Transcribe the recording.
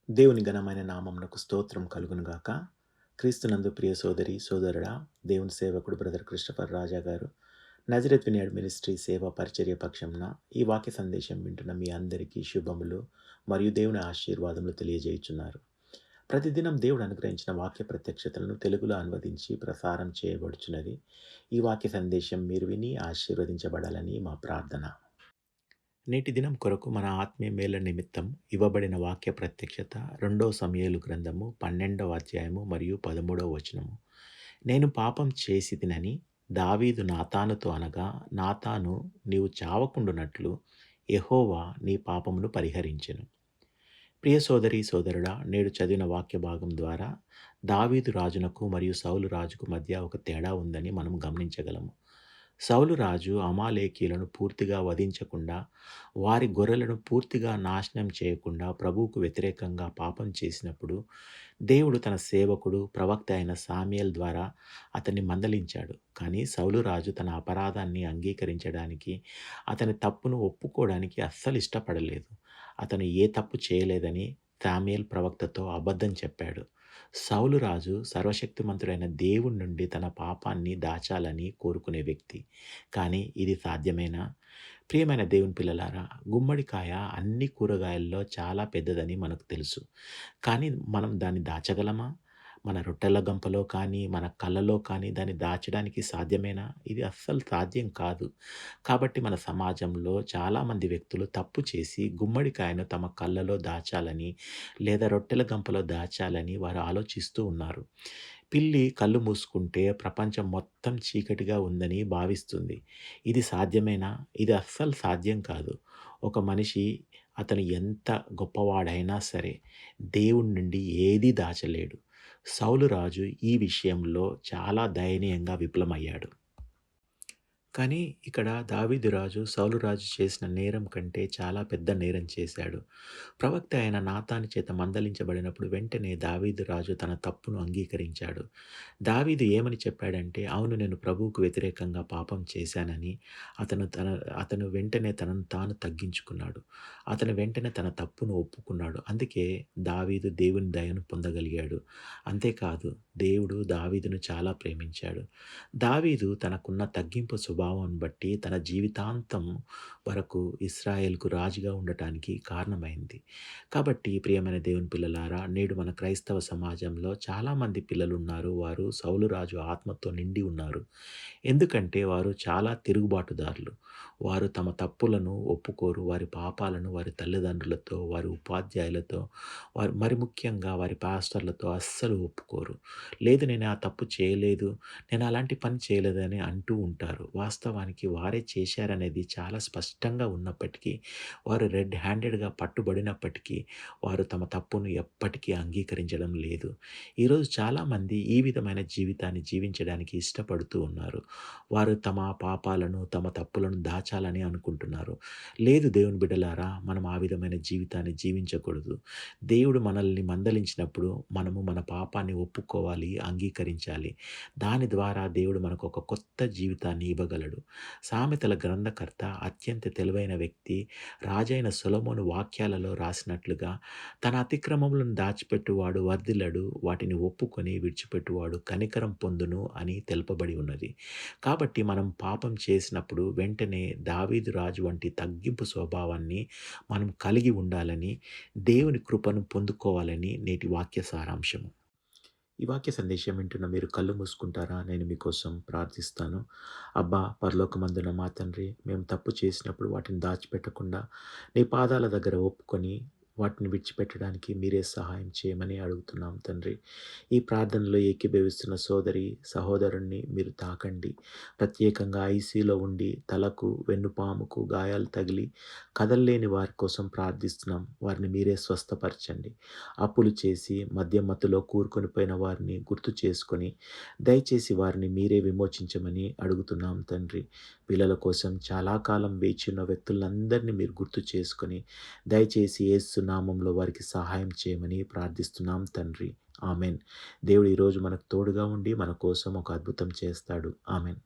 దేవుని ఘనమైన నామమునకు స్తోత్రం కలుగునుగాక. క్రీస్తునందు ప్రియ సోదరి, సోదరుడా, దేవుని సేవకుడు బ్రదర్ క్రిస్టఫర్ రాజా గారు నజరేత్ వినియర్డ్ మినిస్ట్రీ సేవా పరిచర్య పక్షంన ఈ వాక్య సందేశం వింటున్న మీ అందరికీ శుభములు మరియు దేవుని ఆశీర్వాదములు తెలియజేయుచున్నారు. ప్రతిదినం దేవుడు అనుగ్రహించిన వాక్య ప్రత్యక్షతలను తెలుగులో అనువదించి ప్రసారం చేయబడుచున్నది. ఈ వాక్య సందేశం మీరు విని ఆశీర్వదించబడాలని మా ప్రార్థన. నేటి దినం కొరకు మన ఆత్మీయ మేళ్ల నిమిత్తం ఇవ్వబడిన వాక్య ప్రత్యక్షత 2 సమూయేలు గ్రంథము 12వ అధ్యాయము మరియు 13వ వచనము. నేను పాపం చేసితినని దావీదు నాతానుతో అనగా, నాతాను నీవు చావకుండునట్లు యెహోవా నీ పాపమును పరిహరించెను. ప్రియ సోదరి, సోదరుడా, నేడు చదివిన వాక్య భాగం ద్వారా దావీదు రాజునకు మరియు సౌలు రాజుకు మధ్య ఒక తేడా ఉందని మనం గమనించగలము. సౌలు రాజు అమాలేకీయులను పూర్తిగా వధించకుండా, వారి గొర్రెలను పూర్తిగా నాశనం చేయకుండా ప్రభువుకు వ్యతిరేకంగా పాపం చేసినప్పుడు, దేవుడు తన సేవకుడు ప్రవక్త అయిన సామ్యుయేల్ ద్వారా అతన్ని మందలించాడు. కానీ సౌలు రాజు తన అపరాధాన్ని అంగీకరించడానికి, అతని తప్పును ఒప్పుకోవడానికి అస్సలు ఇష్టపడలేదు. అతను ఏ తప్పు చేయలేదని సామ్యుయేల్ ప్రవక్తతో అబద్ధం చెప్పాడు. సౌలు రాజు సర్వశక్తిమంతుడైన దేవుని నుండి తన పాపాన్ని దాచాలని కోరుకునే వ్యక్తి. కానీ ఇది సాధ్యమేనా? ప్రియమైన దేవుని పిల్లలారా, గుమ్మడికాయ అన్ని కూరగాయల్లో చాలా పెద్దదని మనకు తెలుసు. కానీ మనం దాన్ని దాచగలమా? మన రొట్టెల గంపలో కానీ, మన కళ్ళలో కానీ దాన్ని దాచడానికి సాధ్యమేనా? ఇది అస్సలు సాధ్యం కాదు. కాబట్టి మన సమాజంలో చాలామంది వ్యక్తులు తప్పు చేసి గుమ్మడికాయను తమ కళ్ళలో దాచాలని, లేదా రొట్టెల గంపలో దాచాలని వారు ఆలోచిస్తూ ఉన్నారు. పిల్లి కళ్ళు మూసుకుంటే ప్రపంచం మొత్తం చీకటిగా ఉందని భావిస్తుంది. ఇది సాధ్యమేనా? ఇది అస్సలు సాధ్యం కాదు. ఒక మనిషి అతను ఎంత గొప్పవాడైనా సరే దేవుని నుండి ఏదీ దాచలేడు. సౌలు రాజు ఈ విషయంలో చాలా దయనీయంగా విఫలమయ్యాడు. కానీ ఇక్కడ దావీదు రాజు సౌలు రాజు చేసిన నేరం కంటే చాలా పెద్ద నేరం చేశాడు. ప్రవక్త అయిన నాతాను చేత మందలించబడినప్పుడు వెంటనే దావీదు రాజు తన తప్పును అంగీకరించాడు. దావీదు ఏమని చెప్పాడంటే, అవును, నేను ప్రభువుకు వ్యతిరేకంగా పాపం చేశానని అతను వెంటనే తనను తాను తగ్గించుకున్నాడు. అతను వెంటనే తన తప్పును ఒప్పుకున్నాడు. అందుకే దావీదు దేవుని దయను పొందగలిగాడు. అంతేకాదు, దేవుడు దావీదును చాలా ప్రేమించాడు. దావీదు తనకున్న తగ్గింపు స్వభావం బట్టి తన జీవితాంతం వరకు ఇశ్రాయేలుకు రాజుగా ఉండటానికి కారణమైంది. కాబట్టి ప్రియమైన దేవుని పిల్లలారా, నేడు మన క్రైస్తవ సమాజంలో చాలామంది పిల్లలున్నారు. వారు సౌలు రాజు ఆత్మతో నిండి ఉన్నారు. ఎందుకంటే వారు చాలా తిరుగుబాటుదారులు. వారు తమ తప్పులను ఒప్పుకోరు. వారి పాపాలను వారి తల్లిదండ్రులతో, వారి ఉపాధ్యాయులతో, మరి ముఖ్యంగా వారి పాస్టర్లతో అస్సలు ఒప్పుకోరు. లేదు, నేను ఆ తప్పు చేయలేదు, నేను అలాంటి పని చేయలేదని అంటూ ఉంటారు. వాస్తవానికి వారే చేశారనేది చాలా స్పష్టంగా ఉన్నప్పటికీ, వారు రెడ్ హ్యాండెడ్‌గా పట్టుబడినప్పటికీ, వారు తమ తప్పును ఎప్పటికీ అంగీకరించడం లేదు. ఈరోజు చాలామంది ఈ విధమైన జీవితాన్ని జీవించడానికి ఇష్టపడుతూ ఉన్నారు. వారు తమ పాపాలను, తమ తప్పులను దాచాలని అనుకుంటున్నారు. లేదు దేవుని బిడ్డలారా, మనం ఆ విధమైన జీవితాన్ని జీవించకూడదు. దేవుడు మనల్ని మందలించినప్పుడు మనము మన పాపాన్ని ఒప్పుకోవాలి, అంగీకరించాలి. దాని ద్వారా దేవుడు మనకు ఒక కొత్త జీవితాన్ని ఇవ్వగలడు. సామెతల గ్రంథకర్త, అత్యంత తెలివైన వ్యక్తి, రాజైన సొలొమోను వాక్యాలలో రాసినట్లుగా, తన అతిక్రమములను దాచిపెట్టువాడు వర్ధిల్లడు, వాటిని ఒప్పుకొని విడిచిపెట్టువాడు కనికరం పొందును అని తెలుపబడి ఉన్నది. కాబట్టి మనం పాపం చేసినప్పుడు వెంటనే దావీదు రాజు వంటి తగ్గింపు స్వభావాన్ని మనం కలిగి ఉండాలని, దేవుని కృపను పొందుకోవాలని నేటి వాక్య సారాంశము. ఈ వాక్య సందేశం వింటున్న మీరు కళ్ళు మూసుకుంటారా? నేను మీకోసం ప్రార్థిస్తాను. అబ్బా, పరలోకమందున్న మా తండ్రి, మేము తప్పు చేసినప్పుడు వాటిని దాచిపెట్టకుండా నీ పాదాల దగ్గర ఒప్పుకొని వాటిని విడిచిపెట్టడానికి మీరే సహాయం చేయమని అడుగుతున్నాం తండ్రి. ఈ ప్రార్థనలో ఏకీభవిస్తున్న సోదరి, సహోదరుణ్ణి మీరు తాకండి. ప్రత్యేకంగా ఐసీలో ఉండి తలకు, వెన్నుపాముకు గాయాలు తగిలి కదల్లేని వారి కోసం ప్రార్థిస్తున్నాం. వారిని మీరే స్వస్థపరచండి. అప్పులు చేసి మద్యం మత్తులో కూరుకొని పోయిన వారిని గుర్తు చేసుకొని దయచేసి వారిని మీరే విమోచించమని అడుగుతున్నాం తండ్రి. పిల్లల కోసం చాలా కాలం వేచి ఉన్న వ్యక్తులందరినీ మీరు గుర్తు చేసుకొని దయచేసి యేసు నామంలో వారికి సహాయం చేయమని ప్రార్థిస్తున్నాం తండ్రి. ఆమెన్. దేవుడు ఈరోజు మనకు తోడుగా ఉండి మన కోసం ఒక అద్భుతం చేస్తాడు. ఆమెన్.